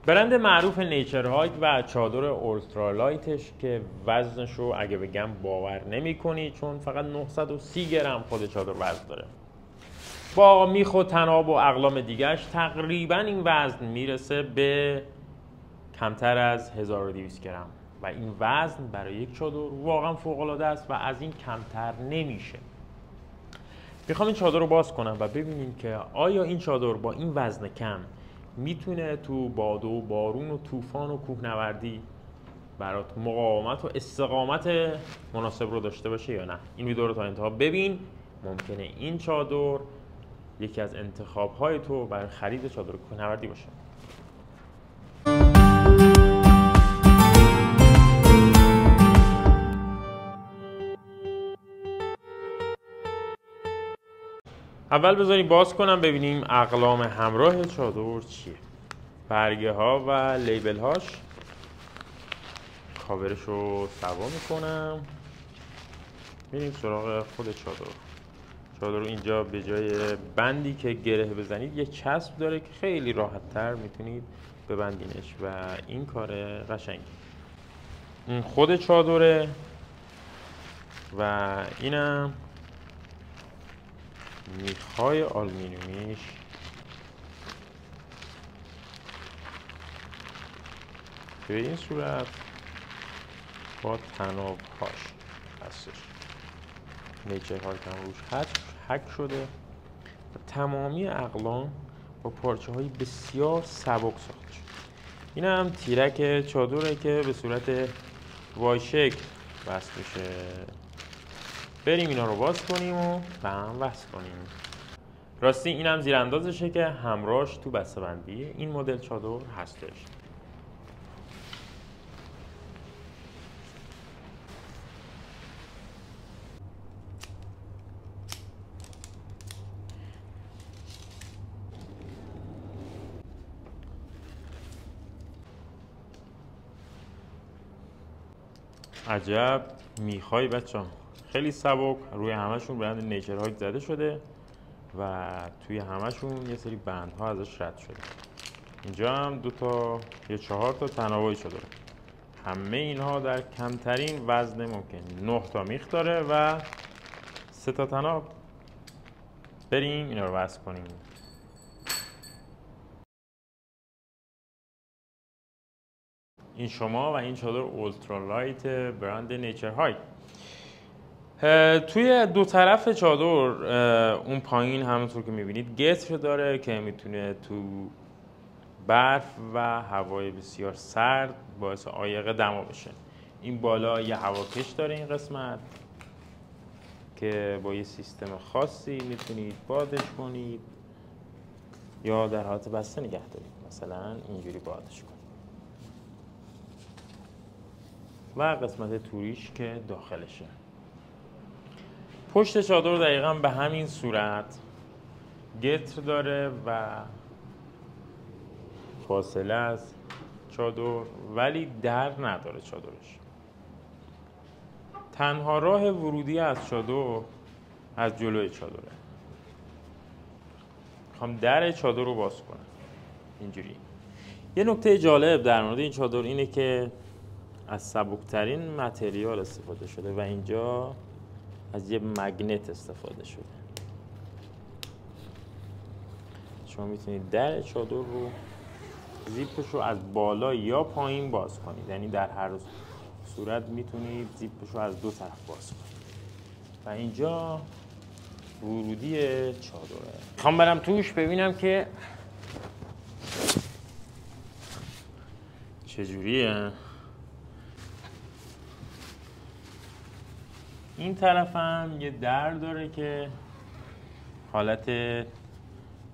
برند معروف نیچر هایت و چادر اولترالایتش که وزنش رو اگه بگم باور نمی کنی، چون فقط 930 گرم خود چادر وزن داره. با میخ و طناب و اقلام دیگرش تقریبا این وزن میرسه به کمتر از 1200 گرم و این وزن برای یک چادر واقعا فوق العاده است و از این کمتر نمیشه. میخوام این چادر رو باز کنم و ببینیم که آیا این چادر با این وزن کم میتونه تو باد و بارون و طوفان و کوهنوردی برات مقاومت و استقامت مناسب رو داشته باشه یا نه. این ویدیو رو تا انتها ببین، ممکنه این چادر یکی از انتخاب‌های تو برای خرید چادر کوهنوردی باشه. اول بذاریم باز کنم ببینیم اقلام همراه چادر چیه. برگه ها و لیبل هاش. کاورش رو سوا میکنم. بریم سراغ خود چادر. چادر رو اینجا به جای بندی که گره بزنید یه چسب داره که خیلی راحت تر میتونید ببندینش و این کار قشنگی. این خود چادره و اینم میخای آلومینیومیش به این صورت با طناب هاش هستش. نیچر هایت هم روش حک شده و تمامی اقلام با پارچه های بسیار سبک ساخته شده. این هم تیرک چادره که به صورت وای شکل وصل میشه. بریم اینا رو باز کنیم و به هم وصل کنیم. راستی این هم زیراندازشه که همراهش تو بسته‌بندی این مدل چادر هستش. عجب میخای بچه‌ها، خیلی سبک، روی همشون برند نیچر هایت زده شده و توی همشون یه سری بندها ازش رد شده. اینجا هم 2 تا یا 4 تا تنابای چادره. همه اینها در کمترین وزن ممکن. 9 تا میخ داره و 3 تا طناب. بریم اینا رو وصل کنیم. این شما و این چادر اولترالایت برند نیچر هایت. توی دو طرف چادر اون پایین همونطور که میبینید گتر داره که میتونه تو برف و هوای بسیار سرد باعث عایق دما بشه. این بالا یه هواکش داره این قسمت که با یه سیستم خاصی میتونید بادش کنید یا در حالت بسته نگه دارید. مثلا اینجوری بادش کنید. و قسمت توریش که داخلشه. پشت چادر دقیقا به همین صورت گتر داره و فاصله از چادر، ولی در نداره چادرش. تنها راه ورودی از چادر از جلوی چادره. میخوام در چادر رو باز کنم. اینجوری. یه نکته جالب در مورد این چادر اینه که از سبکترین متریال استفاده شده و اینجا از یه مگنت استفاده شده. شما میتونید در چادر رو زیپش رو از بالا یا پایین باز کنید، یعنی در هر صورت میتونید زیپش رو از 2 طرف باز کنید. و اینجا ورودی چادره. میخوام برم توش ببینم که چجوریه. این طرف هم یه در داره که حالت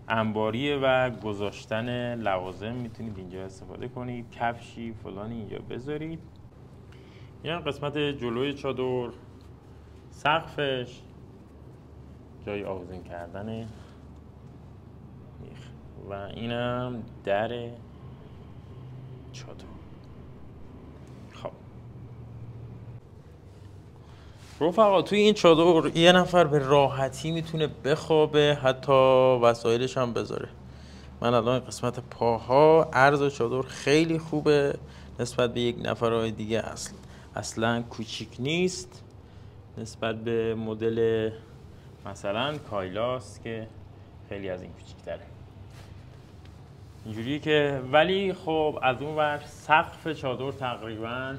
انباریه و گذاشتن لوازم میتونید اینجا استفاده کنید. کفشی فلانی اینجا بذارید. این هم قسمت جلوی چادر، سقفش، جای آویزون کردن میخ و اینم در چادر. خب رفقا توی این چادر یه نفر به راحتی میتونه بخوابه، حتی وسایلش هم بذاره من الان قسمت پاها عرض چادر خیلی خوبه نسبت به یک نفرهای دیگه، اصلا کوچیک نیست نسبت به مدل مثلا کایلاس که خیلی از این کوچیک‌تره. اینجوریه که ولی خب از اون ور سقف چادر تقریبا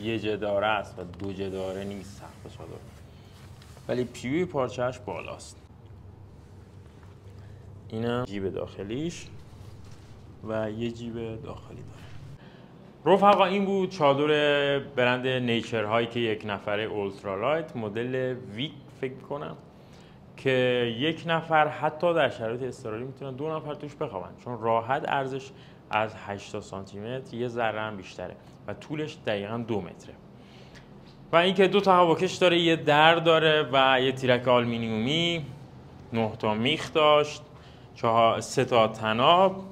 1 جداره است و 2 جداره نیست سقف چادر، ولی پیوی پارچه‌اش بالاست. اینم جیب داخلیش و یه جیب داخلی داره. رفقا این بود چادر برند نیچر هایی که 1 نفره اولترالایت مدل ویک فکر کنم که 1 نفر حتی در شرایط اضطراری میتونن 2 نفر توش بخوابن، چون راحت عرضش از 80 سانتی متر یه ذره هم بیشتره و طولش دقیقاً 2 متره. و اینکه 2 تا هواکش داره، یه در داره و یه تیرک آلومینیومی، 9 تا میخ داشت، 3 تا طناب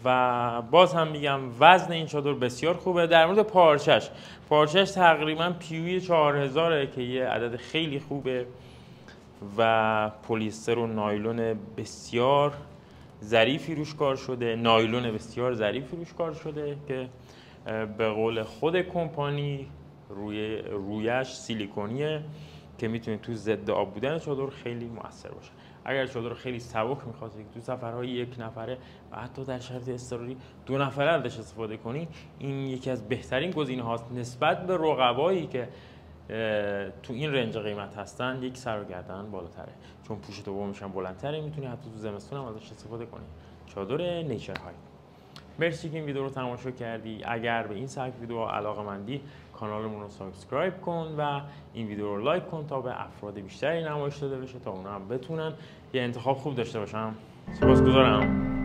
و باز هم میگم وزن این چادر بسیار خوبه. در مورد پارچهش تقریبا پیوی 4000 که یه عدد خیلی خوبه و پلیستر و نایلون بسیار ظریفی روش کار شده، که به قول خود کمپانی رویش سیلیکونیه که میتونه تو ضد آب بودن چادر خیلی موثر باشه. اگر چادر خیلی سبک میخواد تو سفرهای 1 نفره و حتی در شرایط اضطراری 2 نفره ازش استفاده کنی، این یکی از بهترین گزینه هاست نسبت به رقبایی که تو این رنج قیمت هستن. یک سر و گردن بالاتره، چون پوش دومش هم بلندتره، میتونی حتی تو زمستون هم ازش استفاده کنی. چادر نیچر های. مرسی که این ویدیو رو تماشا کردی. اگر به این سبک ویدیو علاقه‌مندی کانالمون رو سابسکرایب کن و این ویدیو رو لایک کن تا به افراد بیشتری نمایش داده بشه، تا اونا هم بتونن یه انتخاب خوب داشته باشن. سپاسگزارم.